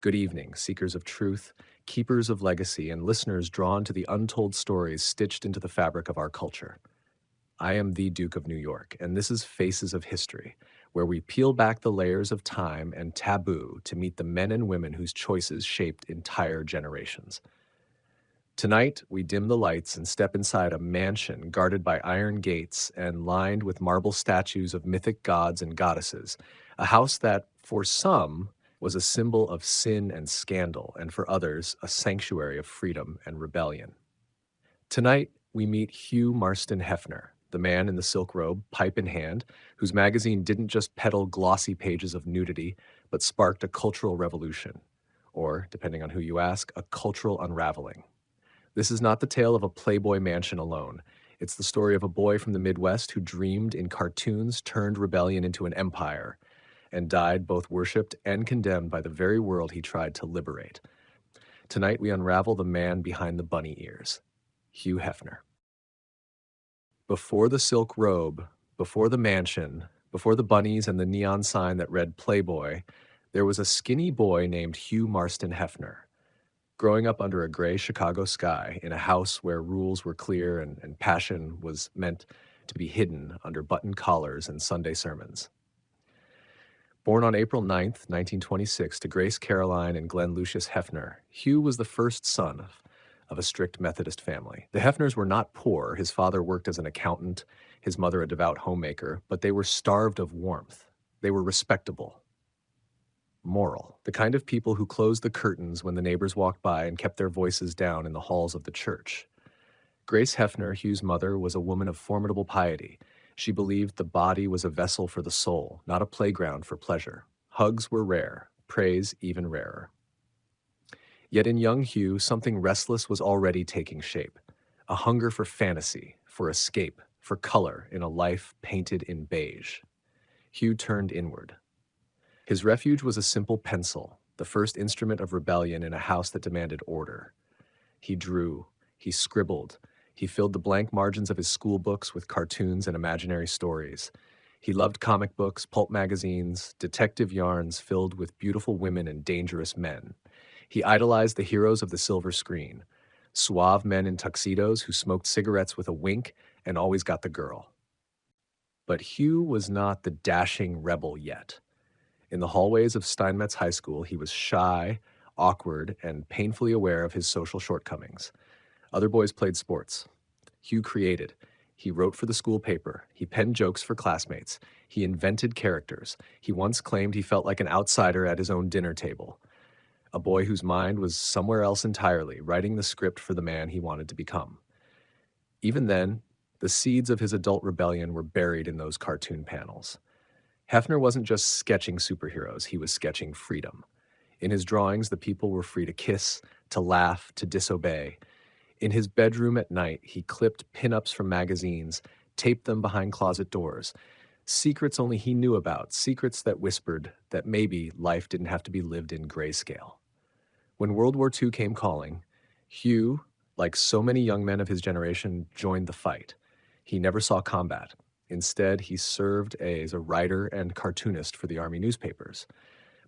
Good evening, seekers of truth, keepers of legacy, and listeners drawn to the untold stories stitched into the fabric of our culture. I am the Duke of New York, and this is Faces of History, where we peel back the layers of time and taboo to meet the men and women whose choices shaped entire generations. Tonight, we dim the lights and step inside a mansion guarded by iron gates and lined with marble statues of mythic gods and goddesses, a house that, for some, was a symbol of sin and scandal, and for others, a sanctuary of freedom and rebellion. Tonight, we meet Hugh Marston Hefner, the man in the silk robe, pipe in hand, whose magazine didn't just peddle glossy pages of nudity, but sparked a cultural revolution, or, depending on who you ask, a cultural unraveling. This is not the tale of a Playboy Mansion alone. It's the story of a boy from the Midwest who dreamed in cartoons, turned rebellion into an empire, and died both worshipped and condemned by the very world he tried to liberate. Tonight, we unravel the man behind the bunny ears, Hugh Hefner. Before the silk robe, before the mansion, before the bunnies and the neon sign that read Playboy, there was a skinny boy named Hugh Marston Hefner. Growing up under a gray Chicago sky in a house where rules were clear and passion was meant to be hidden under button collars and Sunday sermons. Born on April 9th, 1926, to Grace Caroline and Glenn Lucius Hefner, Hugh was the first son of a strict Methodist family. The Hefners were not poor. His father worked as an accountant, his mother a devout homemaker, but they were starved of warmth. They were respectable, moral, the kind of people who closed the curtains when the neighbors walked by and kept their voices down in the halls of the church. Grace Hefner, Hugh's mother, was a woman of formidable piety. She believed the body was a vessel for the soul, not a playground for pleasure. Hugs were rare, praise even rarer. Yet in young Hugh, something restless was already taking shape. A hunger for fantasy, for escape, for color in a life painted in beige. Hugh turned inward. His refuge was a simple pencil, the first instrument of rebellion in a house that demanded order. He drew, he scribbled, he filled the blank margins of his school books with cartoons and imaginary stories. He loved comic books, pulp magazines, detective yarns filled with beautiful women and dangerous men. He idolized the heroes of the silver screen, suave men in tuxedos who smoked cigarettes with a wink and always got the girl. But Hugh was not the dashing rebel yet. In the hallways of Steinmetz High School, he was shy, awkward, and painfully aware of his social shortcomings. Other boys played sports. Hugh created. He wrote for the school paper. He penned jokes for classmates. He invented characters. He once claimed he felt like an outsider at his own dinner table. A boy whose mind was somewhere else entirely, writing the script for the man he wanted to become. Even then, the seeds of his adult rebellion were buried in those cartoon panels. Hefner wasn't just sketching superheroes, he was sketching freedom. In his drawings, the people were free to kiss, to laugh, to disobey. In his bedroom at night, he clipped pinups from magazines, taped them behind closet doors. Secrets only he knew about, secrets that whispered that maybe life didn't have to be lived in grayscale. When World War II came calling, Hugh, like so many young men of his generation, joined the fight. He never saw combat. Instead, he served as a writer and cartoonist for the Army newspapers.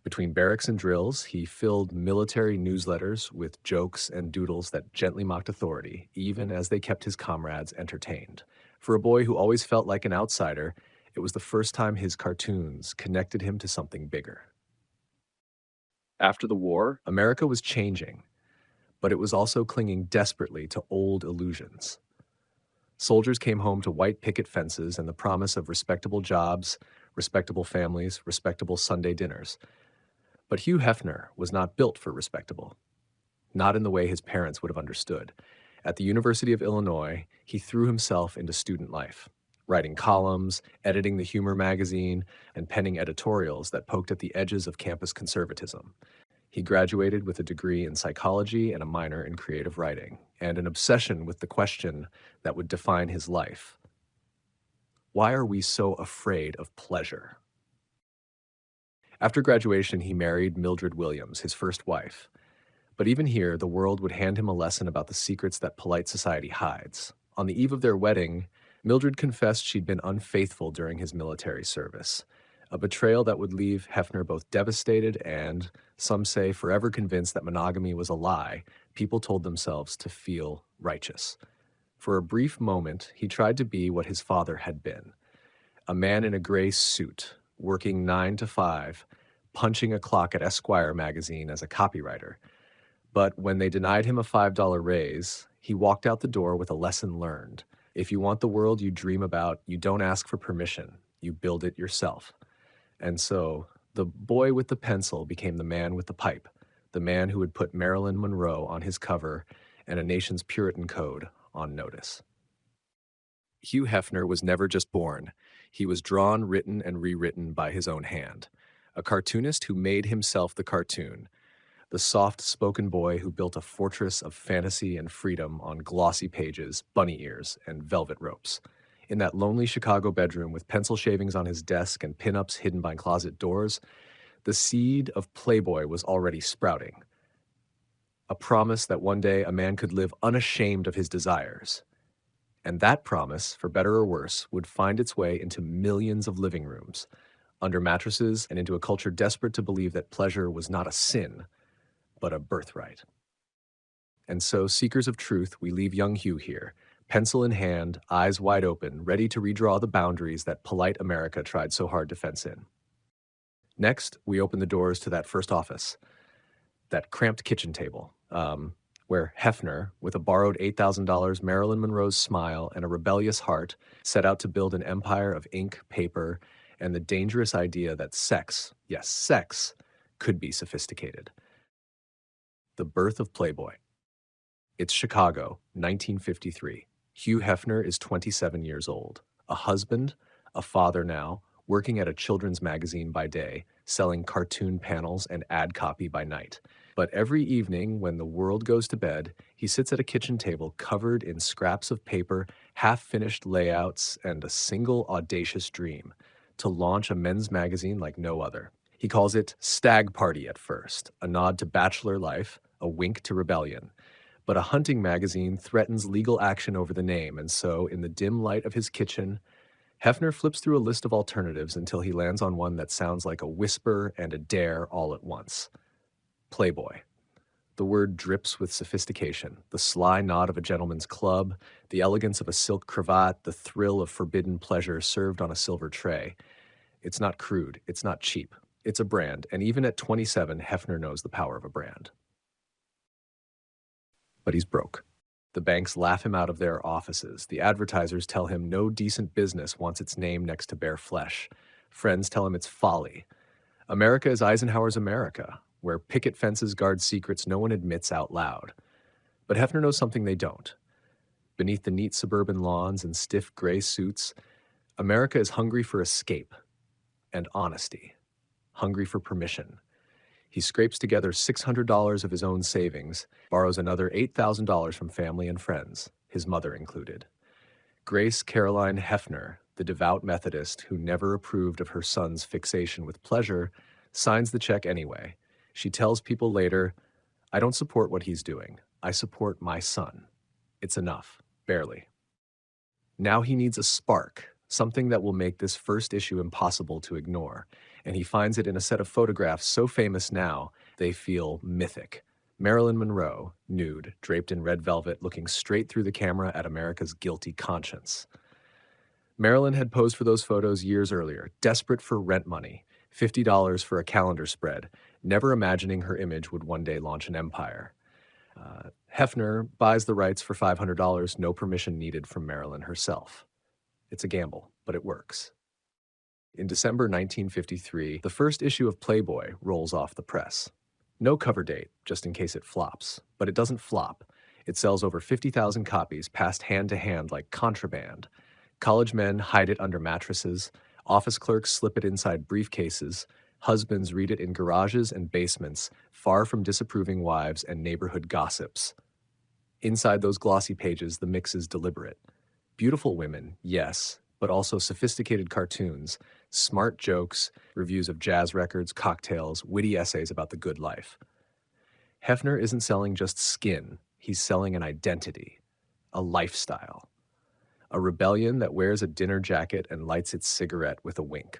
Between barracks and drills, he filled military newsletters with jokes and doodles that gently mocked authority, even as they kept his comrades entertained. For a boy who always felt like an outsider, it was the first time his cartoons connected him to something bigger. After the war, America was changing, but it was also clinging desperately to old illusions. Soldiers came home to white picket fences and the promise of respectable jobs, respectable families, respectable Sunday dinners. But Hugh Hefner was not built for respectable, not in the way his parents would have understood. At the University of Illinois, he threw himself into student life, writing columns, editing the humor magazine, and penning editorials that poked at the edges of campus conservatism. He graduated with a degree in psychology and a minor in creative writing, and an obsession with the question that would define his life. Why are we so afraid of pleasure? After graduation, he married Mildred Williams, his first wife. But even here, the world would hand him a lesson about the secrets that polite society hides. On the eve of their wedding, Mildred confessed she'd been unfaithful during his military service. a betrayal that would leave Hefner both devastated and, some say, forever convinced that monogamy was a lie. People told themselves to feel righteous. For a brief moment, he tried to be what his father had been, a man in a gray suit, working 9 to 5, punching a clock at Esquire magazine as a copywriter. But when they denied him a $5 raise, he walked out the door with a lesson learned. If you want the world you dream about, you don't ask for permission, you build it yourself. And so, the boy with the pencil became the man with the pipe, the man who would put Marilyn Monroe on his cover and a nation's Puritan code on notice. Hugh Hefner was never just born. He was drawn, written, and rewritten by his own hand. A cartoonist who made himself the cartoon, the soft-spoken boy who built a fortress of fantasy and freedom on glossy pages, bunny ears, and velvet ropes. In that lonely Chicago bedroom with pencil shavings on his desk and pinups hidden behind closet doors, the seed of Playboy was already sprouting. A promise that one day a man could live unashamed of his desires. And that promise, for better or worse, would find its way into millions of living rooms, under mattresses, and into a culture desperate to believe that pleasure was not a sin, but a birthright. And so, seekers of truth, we leave young Hugh here, pencil in hand, eyes wide open, ready to redraw the boundaries that polite America tried so hard to fence in. Next, we open the doors to that first office, that cramped kitchen table, where Hefner, with a borrowed $8,000, Marilyn Monroe's smile, and a rebellious heart, set out to build an empire of ink, paper, and the dangerous idea that sex, yes, sex, could be sophisticated. The birth of Playboy. It's Chicago, 1953. Hugh Hefner is 27 years old, a husband, a father now, working at a children's magazine by day, selling cartoon panels and ad copy by night. But every evening, when the world goes to bed, he sits at a kitchen table covered in scraps of paper, half-finished layouts, and a single audacious dream: to launch a men's magazine like no other. He calls it Stag Party at first, a nod to bachelor life, a wink to rebellion. But a hunting magazine threatens legal action over the name, and so, in the dim light of his kitchen, Hefner flips through a list of alternatives until he lands on one that sounds like a whisper and a dare all at once. Playboy. The word drips with sophistication, the sly nod of a gentleman's club, the elegance of a silk cravat, the thrill of forbidden pleasure served on a silver tray. It's not crude, it's not cheap. It's a brand, and even at 27, Hefner knows the power of a brand. But he's broke. The banks laugh him out of their offices. The advertisers tell him no decent business wants its name next to bare flesh. Friends tell him it's folly. America is Eisenhower's America, where picket fences guard secrets no one admits out loud. But Hefner knows something they don't. Beneath the neat suburban lawns and stiff gray suits, America is hungry for escape and honesty, hungry for permission. He scrapes together $600 of his own savings, borrows another $8,000 from family and friends, his mother included. Grace Caroline Hefner, the devout Methodist who never approved of her son's fixation with pleasure, signs the check anyway. She tells people later, "I don't support what he's doing. I support my son." It's enough, barely. Now he needs a spark, something that will make this first issue impossible to ignore, and he finds it in a set of photographs so famous now they feel mythic. Marilyn Monroe, nude, draped in red velvet, looking straight through the camera at America's guilty conscience. Marilyn had posed for those photos years earlier, desperate for rent money, $50 for a calendar spread, never imagining her image would one day launch an empire. Hefner buys the rights for $500, no permission needed from Marilyn herself. It's a gamble, but it works. In December 1953, the first issue of Playboy rolls off the press. No cover date, just in case it flops. But it doesn't flop. It sells over 50,000 copies, passed hand to hand like contraband. College men hide it under mattresses. Office clerks slip it inside briefcases. Husbands read it in garages and basements, far from disapproving wives and neighborhood gossips. Inside those glossy pages, the mix is deliberate. Beautiful women, yes, but also sophisticated cartoons, smart jokes, reviews of jazz records, cocktails, witty essays about the good life. Hefner isn't selling just skin, he's selling an identity, a lifestyle, a rebellion that wears a dinner jacket and lights its cigarette with a wink.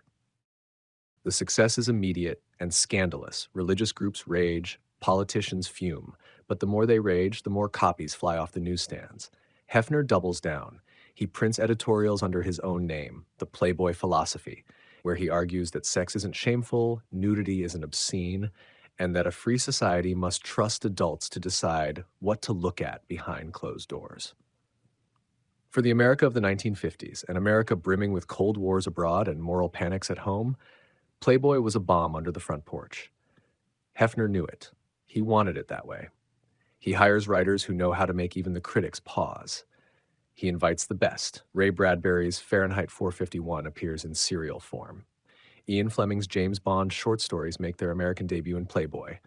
The success is immediate and scandalous. Religious groups rage, politicians fume, but the more they rage, the more copies fly off the newsstands. Hefner doubles down. He prints editorials under his own name, the Playboy Philosophy, where he argues that sex isn't shameful, nudity isn't obscene, and that a free society must trust adults to decide what to look at behind closed doors. For the America of the 1950s, an America brimming with cold wars abroad and moral panics at home, Playboy was a bomb under the front porch. Hefner knew it. He wanted it that way. He hires writers who know how to make even the critics pause. He invites the best. Ray Bradbury's Fahrenheit 451 appears in serial form. Ian Fleming's James Bond short stories make their American debut in Playboy.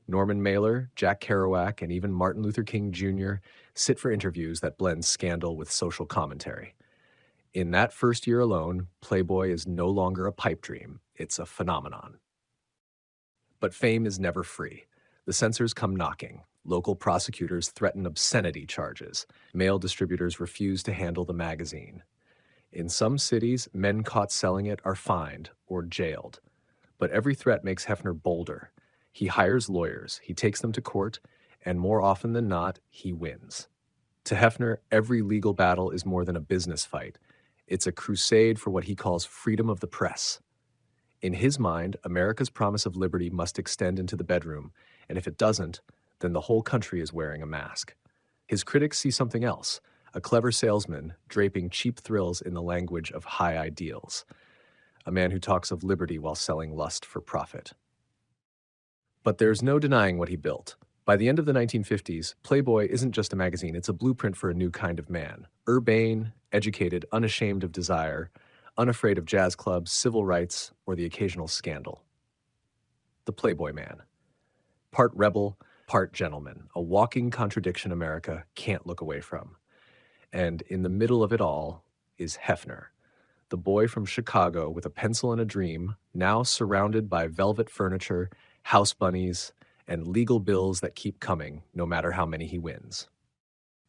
Norman Mailer, Jack Kerouac, and even Martin Luther King Jr. sit for interviews that blend scandal with social commentary. In that first year alone, Playboy is no longer a pipe dream, it's a phenomenon. But fame is never free. The censors come knocking. Local prosecutors threaten obscenity charges. Male distributors refuse to handle the magazine. In some cities, men caught selling it are fined or jailed. But every threat makes Hefner bolder. He hires lawyers, he takes them to court, and more often than not, he wins. To Hefner, every legal battle is more than a business fight. It's a crusade for what he calls freedom of the press. In his mind, America's promise of liberty must extend into the bedroom, and if it doesn't, then the whole country is wearing a mask. His critics see something else, a clever salesman draping cheap thrills in the language of high ideals, a man who talks of liberty while selling lust for profit. But there's no denying what he built. By the end of the 1950s, Playboy isn't just a magazine, it's a blueprint for a new kind of man. Urbane, educated, unashamed of desire, unafraid of jazz clubs, civil rights, or the occasional scandal. The Playboy Man. Part rebel, part gentleman, a walking contradiction America can't look away from. And in the middle of it all is Hefner, the boy from Chicago with a pencil and a dream, now surrounded by velvet furniture, house bunnies, and legal bills that keep coming, no matter how many he wins.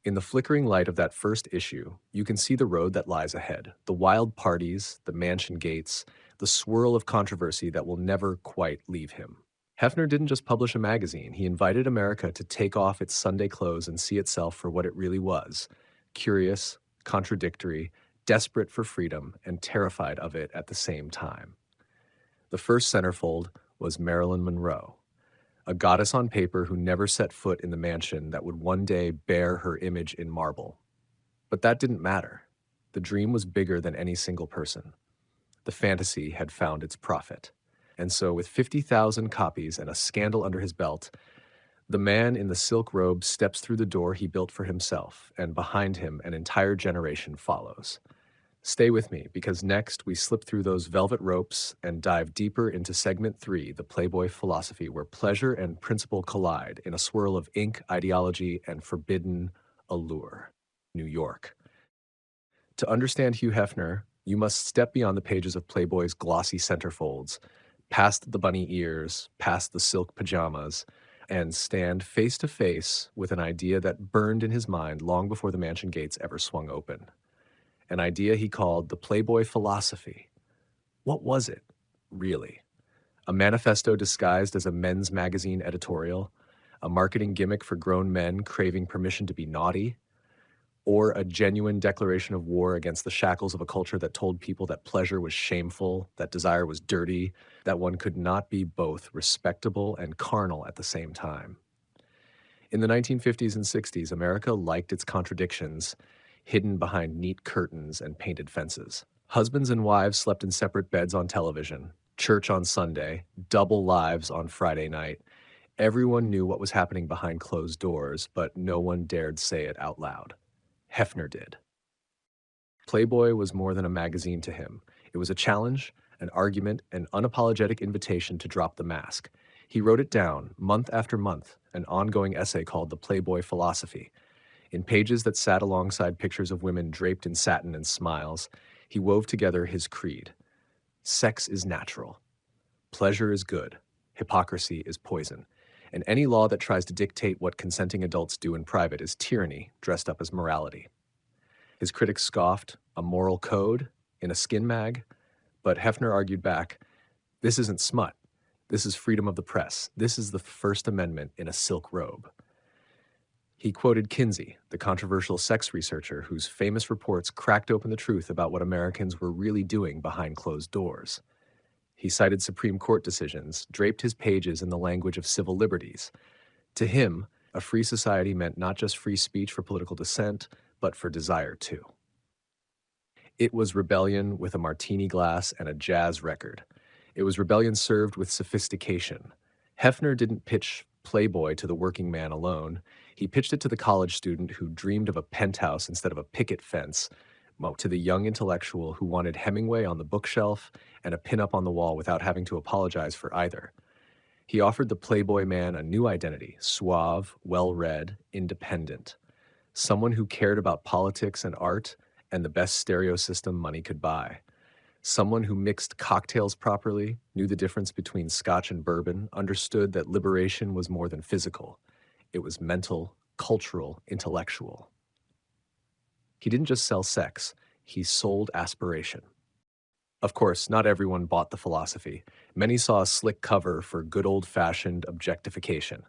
In the flickering light of that first issue, you can see the road that lies ahead, the wild parties, the mansion gates, the swirl of controversy that will never quite leave him. Hefner didn't just publish a magazine, he invited America to take off its Sunday clothes and see itself for what it really was, curious, contradictory, desperate for freedom, and terrified of it at the same time. The first centerfold was Marilyn Monroe, a goddess on paper who never set foot in the mansion that would one day bear her image in marble. But that didn't matter. The dream was bigger than any single person. The fantasy had found its prophet. And so, with 50,000 copies and a scandal under his belt, the man in the silk robe steps through the door he built for himself, and behind him an entire generation follows. Stay with me, because next we slip through those velvet ropes and dive deeper into segment 3, the Playboy Philosophy, where pleasure and principle collide in a swirl of ink, ideology, and forbidden allure. New York. To understand Hugh Hefner, you must step beyond the pages of Playboy's glossy centerfolds, past the bunny ears, past the silk pajamas, and stand face to face with an idea that burned in his mind long before the mansion gates ever swung open. An idea he called the Playboy Philosophy. What was it, really? A manifesto disguised as a men's magazine editorial? A marketing gimmick for grown men craving permission to be naughty? Or a genuine declaration of war against the shackles of a culture that told people that pleasure was shameful, that desire was dirty, that one could not be both respectable and carnal at the same time? In the 1950s and 60s, America liked its contradictions, hidden behind neat curtains and painted fences. Husbands and wives slept in separate beds on television, church on Sunday, double lives on Friday night. Everyone knew what was happening behind closed doors, but no one dared say it out loud. Hefner did. Playboy was more than a magazine to him. It was a challenge, an argument, an unapologetic invitation to drop the mask. He wrote it down, month after month, an ongoing essay called The Playboy Philosophy. In pages that sat alongside pictures of women draped in satin and smiles, he wove together his creed. Sex is natural. Pleasure is good. Hypocrisy is poison. And any law that tries to dictate what consenting adults do in private is tyranny dressed up as morality. His critics scoffed, a moral code in a skin mag, but Hefner argued back, This isn't smut. This is freedom of the press. This is the First Amendment in a silk robe. He quoted Kinsey, the controversial sex researcher whose famous reports cracked open the truth about what Americans were really doing behind closed doors. He cited Supreme Court decisions, draped his pages in the language of civil liberties. To him, a free society meant not just free speech for political dissent, but for desire too. It was rebellion with a martini glass and a jazz record. It was rebellion served with sophistication. Hefner didn't pitch Playboy to the working man alone. He pitched it to the college student who dreamed of a penthouse instead of a picket fence, to the young intellectual who wanted Hemingway on the bookshelf and a pinup on the wall without having to apologize for either. He offered the Playboy man a new identity, suave, well-read, independent. Someone who cared about politics and art and the best stereo system money could buy. Someone who mixed cocktails properly, knew the difference between scotch and bourbon, understood that liberation was more than physical. It was mental, cultural, intellectual. He didn't just sell sex, he sold aspiration. Of course, not everyone bought the philosophy. Many saw a slick cover for good old-fashioned objectification.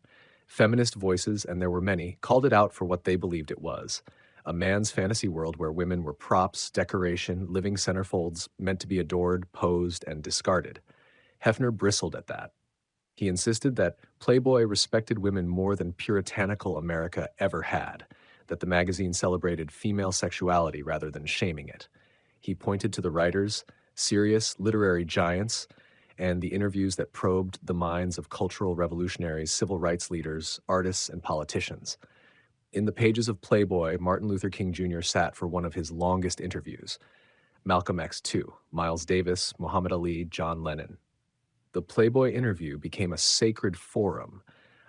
Feminist voices, and there were many, called it out for what they believed it was. A man's fantasy world where women were props, decoration, living centerfolds, meant to be adored, posed, and discarded. Hefner bristled at that. He insisted that Playboy respected women more than puritanical America ever had, that the magazine celebrated female sexuality rather than shaming it. He pointed to the writers, serious literary giants, and the interviews that probed the minds of cultural revolutionaries, civil rights leaders, artists, and politicians. In the pages of Playboy, Martin Luther King Jr. sat for one of his longest interviews. Malcolm X too, Miles Davis, Muhammad Ali, John Lennon. The Playboy interview became a sacred forum,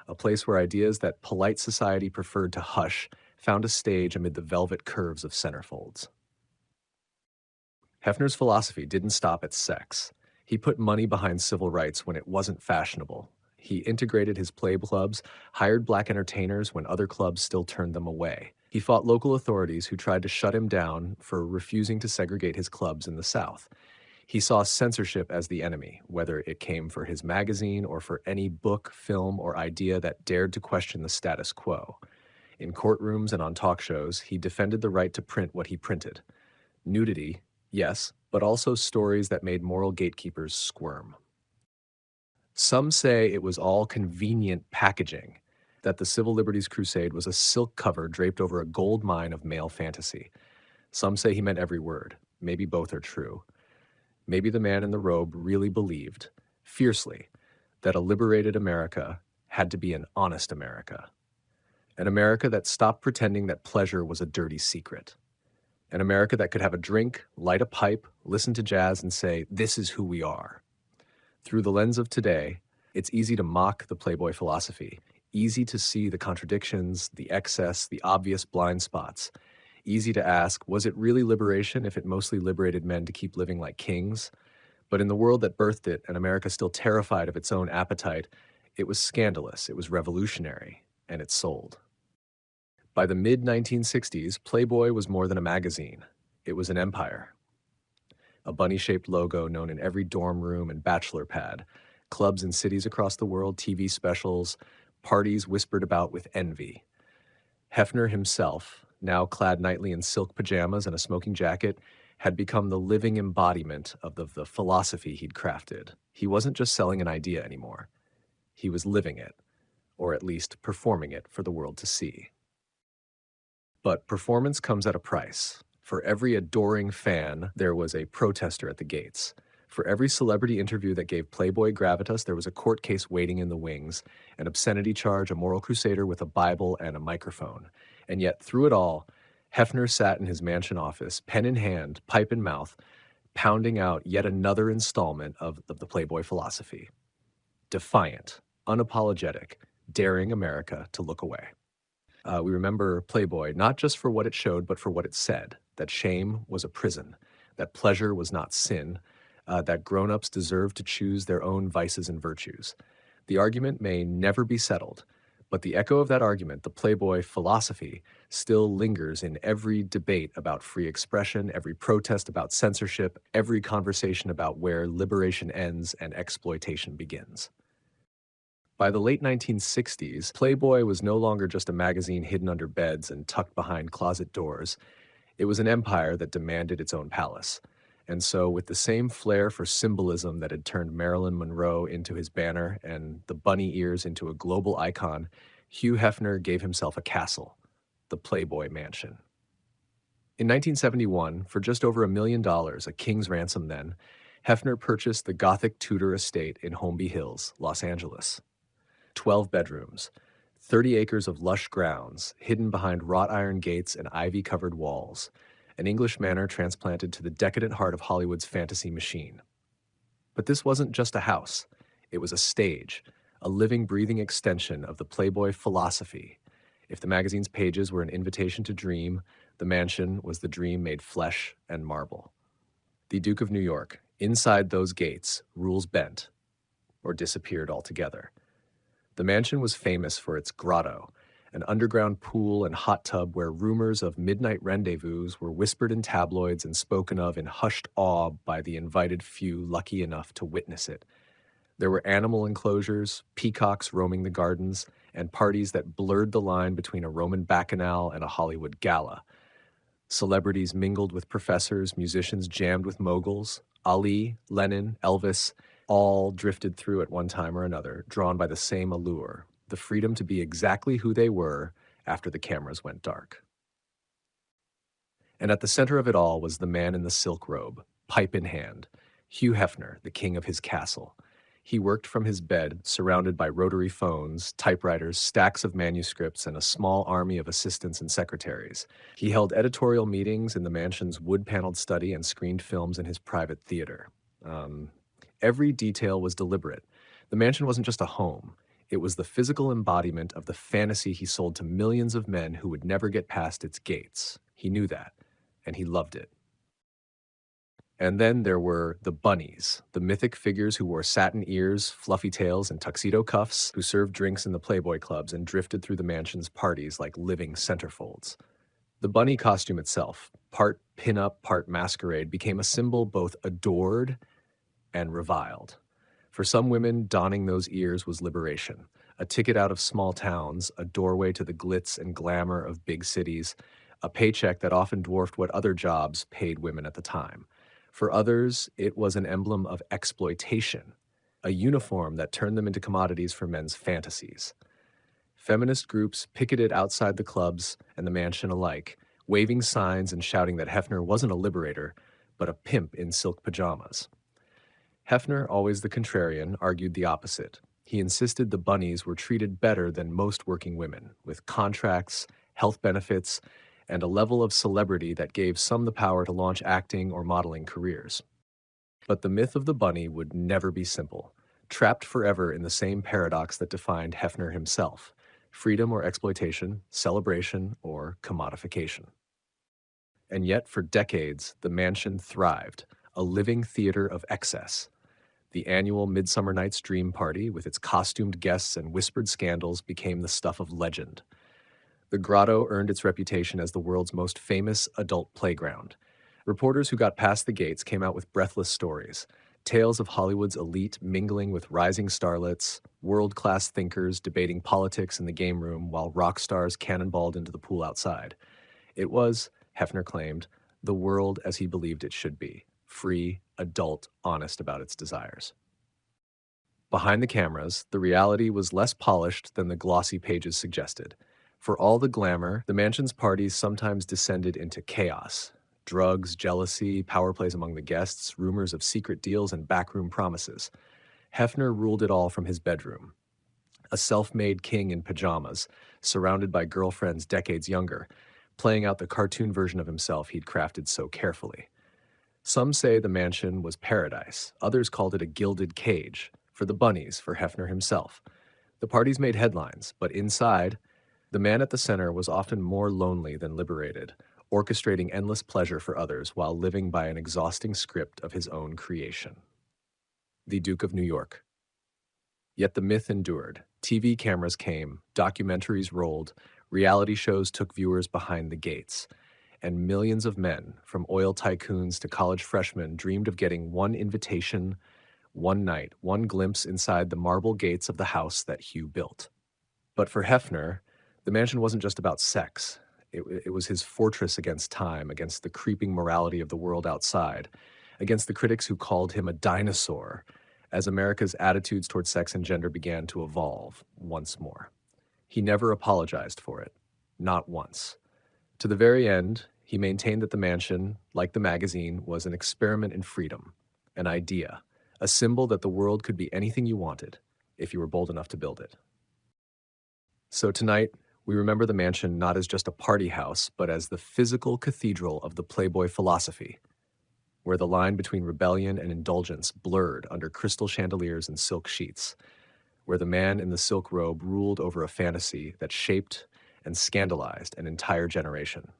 a place where ideas that polite society preferred to hush found a stage amid the velvet curves of centerfolds. Hefner's philosophy didn't stop at sex. He put money behind civil rights when it wasn't fashionable. He integrated his play clubs, hired black entertainers when other clubs still turned them away. He fought local authorities who tried to shut him down for refusing to segregate his clubs in the South. He saw censorship as the enemy, whether it came for his magazine or for any book, film, or idea that dared to question the status quo. In courtrooms and on talk shows, he defended the right to print what he printed. Nudity, yes, but also stories that made moral gatekeepers squirm. Some say it was all convenient packaging, that the Civil Liberties Crusade was a silk cover draped over a gold mine of male fantasy. Some say he meant every word. Maybe both are true. Maybe the man in the robe really believed, fiercely, that a liberated America had to be an honest America. An America that stopped pretending that pleasure was a dirty secret. An America that could have a drink, light a pipe, listen to jazz, and say, "This is who we are." Through the lens of today, it's easy to mock the Playboy philosophy, easy to see the contradictions, the excess, the obvious blind spots. Easy to ask, was it really liberation if it mostly liberated men to keep living like kings? But in the world that birthed it, and America still terrified of its own appetite, it was scandalous, it was revolutionary, and it sold. By the mid-1960s, Playboy was more than a magazine. It was an empire. A bunny-shaped logo known in every dorm room and bachelor pad, clubs in cities across the world, TV specials, parties whispered about with envy. Hefner himself, now clad nightly in silk pajamas and a smoking jacket, had become the living embodiment of the philosophy he'd crafted. He wasn't just selling an idea anymore. He was living it, or at least performing it for the world to see. But performance comes at a price. For every adoring fan, there was a protester at the gates. For every celebrity interview that gave Playboy gravitas, there was a court case waiting in the wings, an obscenity charge, a moral crusader with a Bible and a microphone. And yet, through it all, Hefner sat in his mansion office, pen in hand, pipe in mouth, pounding out yet another installment of the Playboy philosophy. Defiant, unapologetic, daring America to look away. We remember Playboy not just for what it showed, but for what it said, that shame was a prison, that pleasure was not sin, that grown-ups deserved to choose their own vices and virtues. The argument may never be settled, But the echo of that argument, the Playboy philosophy, still lingers in every debate about free expression, every protest about censorship, every conversation about where liberation ends and exploitation begins. By the late 1960s, Playboy was no longer just a magazine hidden under beds and tucked behind closet doors. It was an empire that demanded its own palace. And so, with the same flair for symbolism that had turned Marilyn Monroe into his banner and the bunny ears into a global icon, Hugh Hefner gave himself a castle, the Playboy Mansion. In 1971, for just over $1 million, a king's ransom then, Hefner purchased the Gothic Tudor estate in Holmby Hills, Los Angeles. 12 bedrooms, 30 acres of lush grounds, hidden behind wrought iron gates and ivy-covered walls, an English manor transplanted to the decadent heart of Hollywood's fantasy machine. But this wasn't just a house. It was a stage, a living, breathing extension of the Playboy philosophy. If the magazine's pages were an invitation to dream, the mansion was the dream made flesh and marble. The Duke of New York, inside those gates, rules bent, or disappeared altogether. The mansion was famous for its grotto, an underground pool and hot tub where rumors of midnight rendezvous were whispered in tabloids and spoken of in hushed awe by the invited few lucky enough to witness it. There were animal enclosures, peacocks roaming the gardens, and parties that blurred the line between a Roman bacchanal and a Hollywood gala. Celebrities mingled with professors, musicians jammed with moguls. Ali, Lenin, Elvis, all drifted through at one time or another, drawn by the same allure, the freedom to be exactly who they were after the cameras went dark. And at the center of it all was the man in the silk robe, pipe in hand, Hugh Hefner, the king of his castle. He worked from his bed, surrounded by rotary phones, typewriters, stacks of manuscripts, and a small army of assistants and secretaries. He held editorial meetings in the mansion's wood-paneled study and screened films in his private theater. Every detail was deliberate. The mansion wasn't just a home. It was the physical embodiment of the fantasy he sold to millions of men who would never get past its gates. He knew that, and he loved it. And then there were the bunnies, the mythic figures who wore satin ears, fluffy tails, and tuxedo cuffs, who served drinks in the Playboy clubs and drifted through the mansion's parties like living centerfolds. The bunny costume itself, part pinup, part masquerade, became a symbol both adored and reviled. For some women, donning those ears was liberation, a ticket out of small towns, a doorway to the glitz and glamour of big cities, a paycheck that often dwarfed what other jobs paid women at the time. For others, it was an emblem of exploitation, a uniform that turned them into commodities for men's fantasies. Feminist groups picketed outside the clubs and the mansion alike, waving signs and shouting that Hefner wasn't a liberator, but a pimp in silk pajamas. Hefner, always the contrarian, argued the opposite. He insisted the bunnies were treated better than most working women, with contracts, health benefits, and a level of celebrity that gave some the power to launch acting or modeling careers. But the myth of the bunny would never be simple, trapped forever in the same paradox that defined Hefner himself: freedom or exploitation, celebration or commodification. And yet, for decades, the mansion thrived, a living theater of excess. The annual Midsummer Night's Dream Party, with its costumed guests and whispered scandals, became the stuff of legend. The grotto earned its reputation as the world's most famous adult playground. Reporters who got past the gates came out with breathless stories, tales of Hollywood's elite mingling with rising starlets, world-class thinkers debating politics in the game room while rock stars cannonballed into the pool outside. It was, Hefner claimed, the world as he believed it should be, free, adult, honest about its desires. Behind the cameras, the reality was less polished than the glossy pages suggested. For all the glamour, the mansion's parties sometimes descended into chaos. Drugs, jealousy, power plays among the guests, rumors of secret deals, and backroom promises. Hefner ruled it all from his bedroom. A self-made king in pajamas, surrounded by girlfriends decades younger, playing out the cartoon version of himself he'd crafted so carefully. Some say the mansion was paradise. Others called it a gilded cage, for the bunnies, for Hefner himself. The parties made headlines, but inside, the man at the center was often more lonely than liberated, orchestrating endless pleasure for others while living by an exhausting script of his own creation. The Duke of New York. Yet the myth endured. TV cameras came, documentaries rolled, reality shows took viewers behind the gates, and millions of men, from oil tycoons to college freshmen, dreamed of getting one invitation, one night, one glimpse inside the marble gates of the house that Hugh built. But for Hefner, the mansion wasn't just about sex. It was his fortress against time, against the creeping morality of the world outside, against the critics who called him a dinosaur, as America's attitudes toward sex and gender began to evolve once more. He never apologized for it, not once. To the very end, he maintained that the mansion, like the magazine, was an experiment in freedom, an idea, a symbol that the world could be anything you wanted if you were bold enough to build it. So tonight, we remember the mansion not as just a party house, but as the physical cathedral of the Playboy philosophy, where the line between rebellion and indulgence blurred under crystal chandeliers and silk sheets, where the man in the silk robe ruled over a fantasy that shaped and scandalized an entire generation.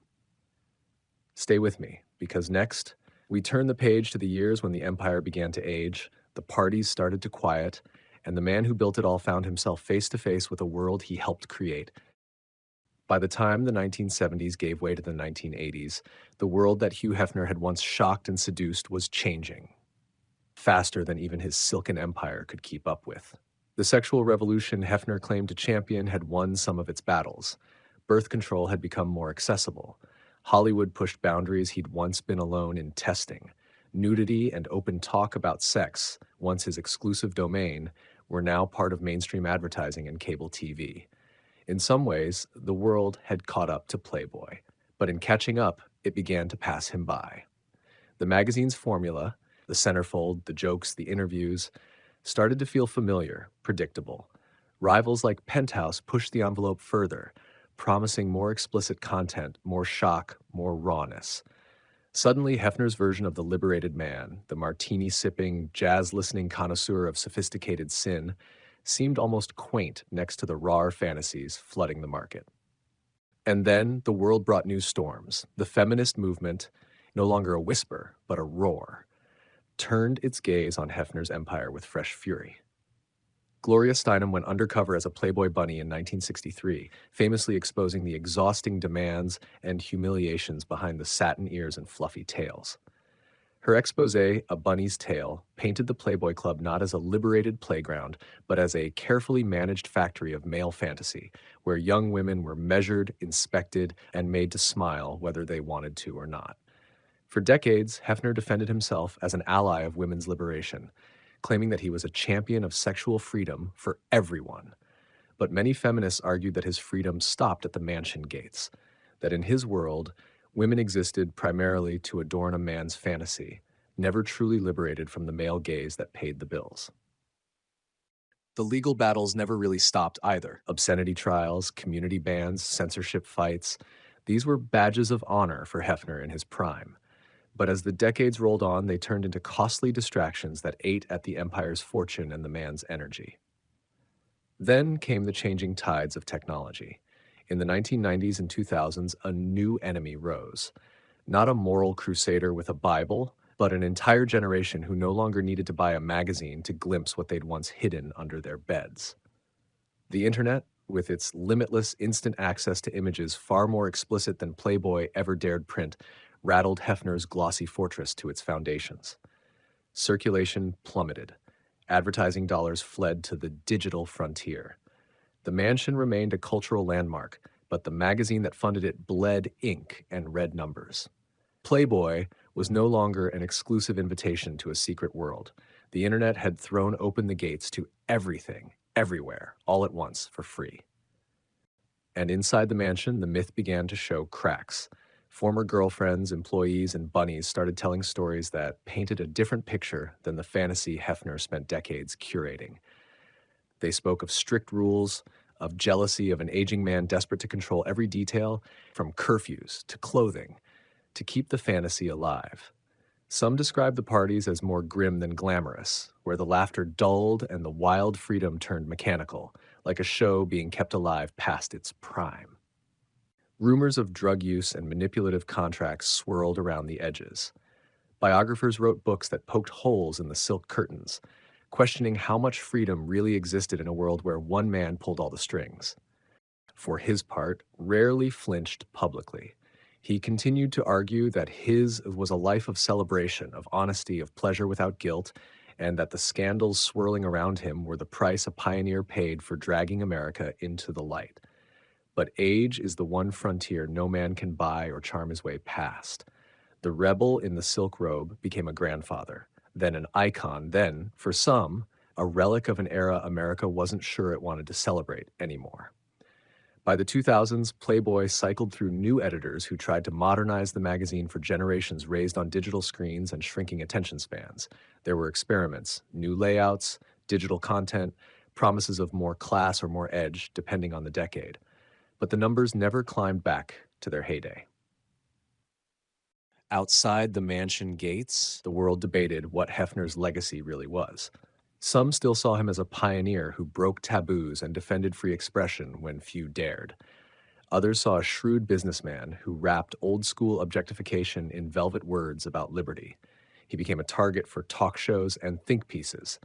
Stay with me, because next, we turn the page to the years when the empire began to age, the parties started to quiet, and the man who built it all found himself face to face with a world he helped create. By the time the 1970s gave way to the 1980s, the world that Hugh Hefner had once shocked and seduced was changing, faster than even his silken empire could keep up with. The sexual revolution Hefner claimed to champion had won some of its battles. Birth control had become more accessible. Hollywood pushed boundaries he'd once been alone in testing. Nudity and open talk about sex, once his exclusive domain, were now part of mainstream advertising and cable TV. In some ways, the world had caught up to Playboy, but in catching up, it began to pass him by. The magazine's formula, the centerfold, the jokes, the interviews, started to feel familiar, predictable. Rivals like Penthouse pushed the envelope further, promising more explicit content, more shock, more rawness. Suddenly, Hefner's version of the liberated man, the martini-sipping, jazz-listening connoisseur of sophisticated sin, seemed almost quaint next to the raw fantasies flooding the market. And then the world brought new storms. The feminist movement, no longer a whisper, but a roar, turned its gaze on Hefner's empire with fresh fury. Gloria Steinem went undercover as a Playboy bunny in 1963, famously exposing the exhausting demands and humiliations behind the satin ears and fluffy tails. Her expose, A Bunny's Tale, painted the Playboy Club not as a liberated playground, but as a carefully managed factory of male fantasy, where young women were measured, inspected, and made to smile whether they wanted to or not. For decades, Hefner defended himself as an ally of women's liberation, claiming that he was a champion of sexual freedom for everyone. But many feminists argued that his freedom stopped at the mansion gates, that in his world, women existed primarily to adorn a man's fantasy, never truly liberated from the male gaze that paid the bills. The legal battles never really stopped either. Obscenity trials, community bans, censorship fights, these were badges of honor for Hefner in his prime. But as the decades rolled on, they turned into costly distractions that ate at the empire's fortune and the man's energy. Then came the changing tides of technology. In the 1990s and 2000s, a new enemy rose. Not a moral crusader with a Bible, but an entire generation who no longer needed to buy a magazine to glimpse what they'd once hidden under their beds. The internet, with its limitless instant access to images far more explicit than Playboy ever dared print, rattled Hefner's glossy fortress to its foundations. Circulation plummeted. Advertising dollars fled to the digital frontier. The mansion remained a cultural landmark, but the magazine that funded it bled ink and red numbers. Playboy was no longer an exclusive invitation to a secret world. The internet had thrown open the gates to everything, everywhere, all at once, for free. And inside the mansion, the myth began to show cracks. Former girlfriends, employees, and bunnies started telling stories that painted a different picture than the fantasy Hefner spent decades curating. They spoke of strict rules, of jealousy of an aging man desperate to control every detail, from curfews to clothing, to keep the fantasy alive. Some described the parties as more grim than glamorous, where the laughter dulled and the wild freedom turned mechanical, like a show being kept alive past its prime. Rumors of drug use and manipulative contracts swirled around the edges. Biographers wrote books that poked holes in the silk curtains, questioning how much freedom really existed in a world where one man pulled all the strings. For his part, rarely flinched publicly. He continued to argue that his was a life of celebration, of honesty, of pleasure without guilt, and that the scandals swirling around him were the price a pioneer paid for dragging America into the light. But age is the one frontier no man can buy or charm his way past. The rebel in the silk robe became a grandfather, then an icon, then, for some, a relic of an era America wasn't sure it wanted to celebrate anymore. By the 2000s, Playboy cycled through new editors who tried to modernize the magazine for generations raised on digital screens and shrinking attention spans. There were experiments, new layouts, digital content, promises of more class or more edge, depending on the decade. But the numbers never climbed back to their heyday. Outside the mansion gates, the world debated what Hefner's legacy really was. Some still saw him as a pioneer who broke taboos and defended free expression when few dared. Others saw a shrewd businessman who wrapped old-school objectification in velvet words about liberty. He became a target for talk shows and think pieces.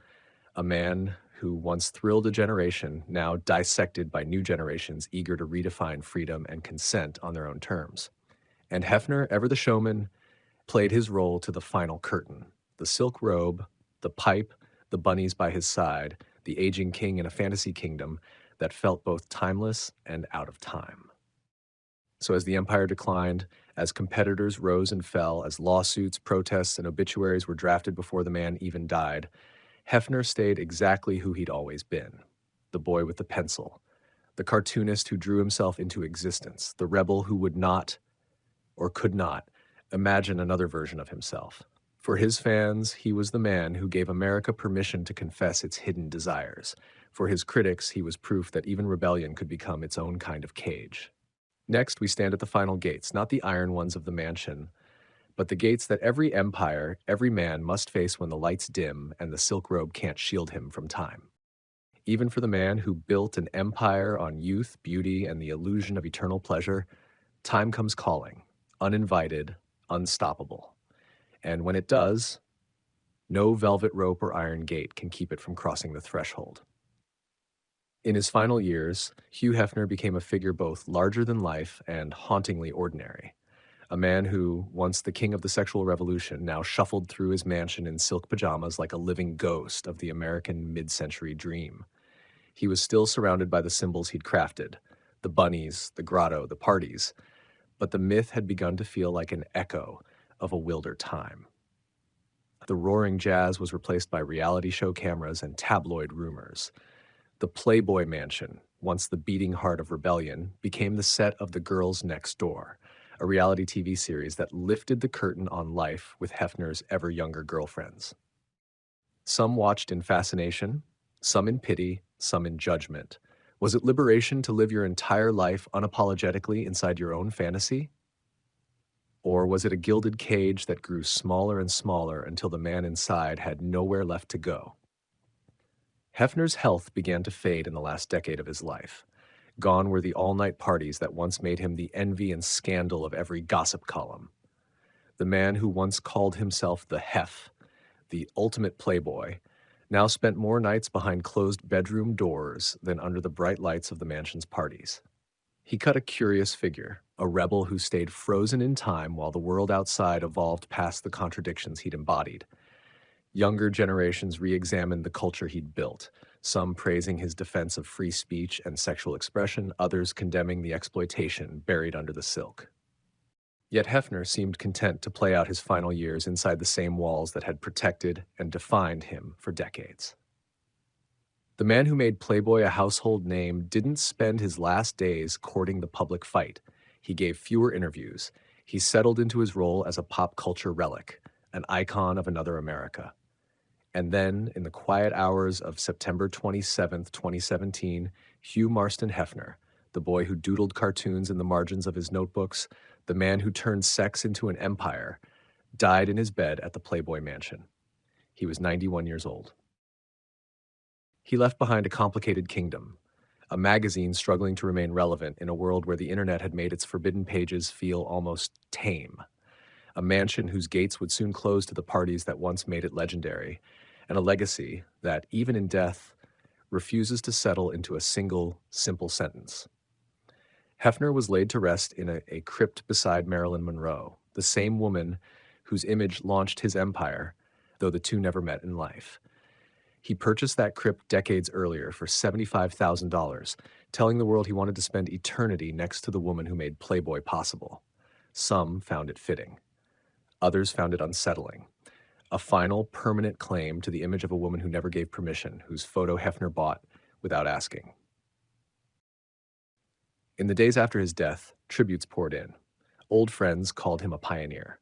A man who once thrilled a generation, now dissected by new generations eager to redefine freedom and consent on their own terms. And Hefner, ever the showman, played his role to the final curtain. The silk robe, the pipe, the bunnies by his side, the aging king in a fantasy kingdom that felt both timeless and out of time. So as the empire declined, as competitors rose and fell, as lawsuits, protests, and obituaries were drafted before the man even died, Hefner stayed exactly who he'd always been. The boy with the pencil, the cartoonist who drew himself into existence, the rebel who would not, or could not, imagine another version of himself. For his fans, he was the man who gave America permission to confess its hidden desires. For his critics, he was proof that even rebellion could become its own kind of cage. Next, we stand at the final gates, not the iron ones of the mansion, but the gates that every empire, every man must face when the lights dim and the silk robe can't shield him from time. Even for the man who built an empire on youth, beauty, and the illusion of eternal pleasure, time comes calling, uninvited, unstoppable. And when it does, no velvet rope or iron gate can keep it from crossing the threshold. In his final years, Hugh Hefner became a figure both larger than life and hauntingly ordinary. A man who, once the king of the sexual revolution, now shuffled through his mansion in silk pajamas like a living ghost of the American mid-century dream. He was still surrounded by the symbols he'd crafted, the bunnies, the grotto, the parties, but the myth had begun to feel like an echo of a wilder time. The roaring jazz was replaced by reality show cameras and tabloid rumors. The Playboy Mansion, once the beating heart of rebellion, became the set of The Girls Next Door, a reality TV series that lifted the curtain on life with Hefner's ever-younger girlfriends. Some watched in fascination, some in pity, some in judgment. Was it liberation to live your entire life unapologetically inside your own fantasy? Or was it a gilded cage that grew smaller and smaller until the man inside had nowhere left to go? Hefner's health began to fade in the last decade of his life. Gone were the all-night parties that once made him the envy and scandal of every gossip column. The man who once called himself the Hef, the ultimate playboy, now spent more nights behind closed bedroom doors than under the bright lights of the mansion's parties. He cut a curious figure, a rebel who stayed frozen in time while the world outside evolved past the contradictions he'd embodied. Younger generations re-examined the culture he'd built, some praising his defense of free speech and sexual expression, others condemning the exploitation buried under the silk. Yet Hefner seemed content to play out his final years inside the same walls that had protected and defined him for decades. The man who made Playboy a household name didn't spend his last days courting the public fight. He gave fewer interviews. He settled into his role as a pop culture relic, an icon of another America. And then, in the quiet hours of September 27th, 2017, Hugh Marston Hefner, the boy who doodled cartoons in the margins of his notebooks, the man who turned sex into an empire, died in his bed at the Playboy Mansion. He was 91 years old. He left behind a complicated kingdom, a magazine struggling to remain relevant in a world where the internet had made its forbidden pages feel almost tame, a mansion whose gates would soon close to the parties that once made it legendary, and a legacy that, even in death, refuses to settle into a single, simple sentence. Hefner was laid to rest in a crypt beside Marilyn Monroe, the same woman whose image launched his empire, though the two never met in life. He purchased that crypt decades earlier for $75,000, telling the world he wanted to spend eternity next to the woman who made Playboy possible. Some found it fitting. Others found it unsettling. A final, permanent claim to the image of a woman who never gave permission, whose photo Hefner bought without asking. In the days after his death, tributes poured in. Old friends called him a pioneer.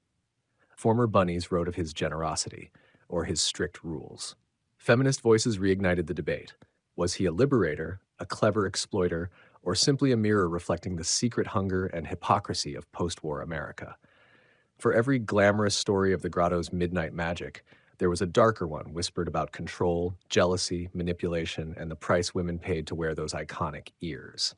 Former bunnies wrote of his generosity or his strict rules. Feminist voices reignited the debate. Was he a liberator, a clever exploiter, or simply a mirror reflecting the secret hunger and hypocrisy of post-war America? For every glamorous story of the grotto's midnight magic, there was a darker one whispered about control, jealousy, manipulation, and the price women paid to wear those iconic ears.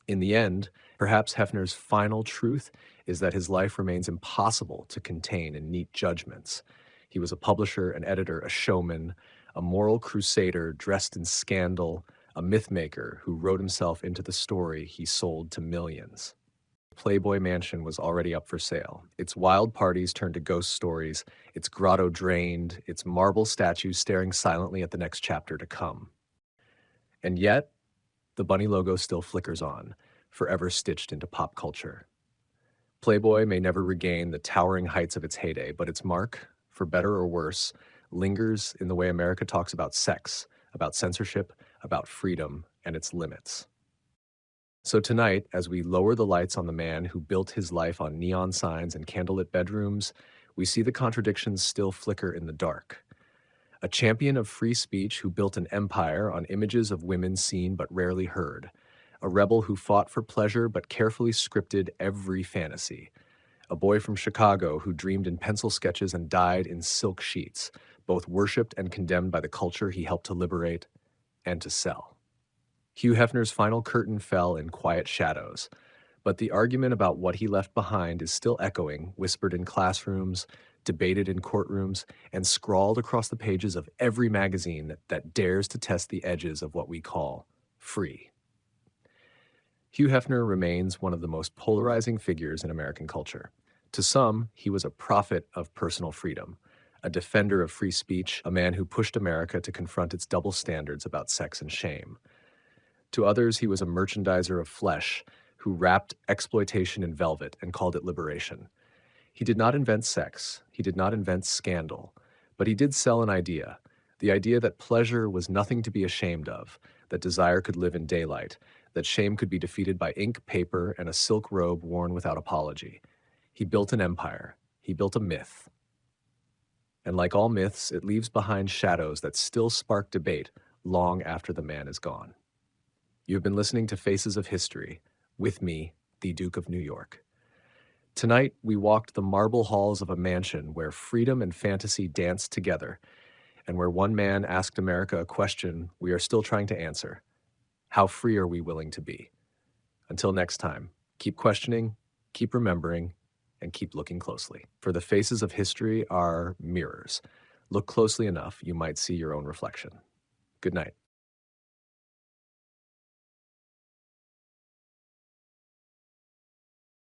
In the end, perhaps Hefner's final truth is that his life remains impossible to contain in neat judgments. He was a publisher, an editor, a showman, a moral crusader dressed in scandal, a mythmaker who wrote himself into the story he sold to millions. Playboy Mansion was already up for sale. Its wild parties turned to ghost stories, its grotto drained, its marble statues staring silently at the next chapter to come. And yet, the bunny logo still flickers on, forever stitched into pop culture. Playboy may never regain the towering heights of its heyday, but its mark, for better or worse, lingers in the way America talks about sex, about censorship, about freedom, and its limits. So tonight, as we lower the lights on the man who built his life on neon signs and candlelit bedrooms, we see the contradictions still flicker in the dark. A champion of free speech who built an empire on images of women seen but rarely heard. A rebel who fought for pleasure but carefully scripted every fantasy. A boy from Chicago who dreamed in pencil sketches and died in silk sheets, both worshipped and condemned by the culture he helped to liberate and to sell. Hugh Hefner's final curtain fell in quiet shadows, but the argument about what he left behind is still echoing, whispered in classrooms, debated in courtrooms, and scrawled across the pages of every magazine that dares to test the edges of what we call free. Hugh Hefner remains one of the most polarizing figures in American culture. To some, he was a prophet of personal freedom, a defender of free speech, a man who pushed America to confront its double standards about sex and shame. To others, he was a merchandiser of flesh who wrapped exploitation in velvet and called it liberation. He did not invent sex, he did not invent scandal, but he did sell an idea, the idea that pleasure was nothing to be ashamed of, that desire could live in daylight, that shame could be defeated by ink, paper, and a silk robe worn without apology. He built an empire, he built a myth. And like all myths, it leaves behind shadows that still spark debate long after the man is gone. You have been listening to Faces of History, with me, the Duke of New York. Tonight, we walked the marble halls of a mansion where freedom and fantasy danced together, and where one man asked America a question we are still trying to answer. How free are we willing to be? Until next time, keep questioning, keep remembering, and keep looking closely. For the faces of history are mirrors. Look closely enough, you might see your own reflection. Good night.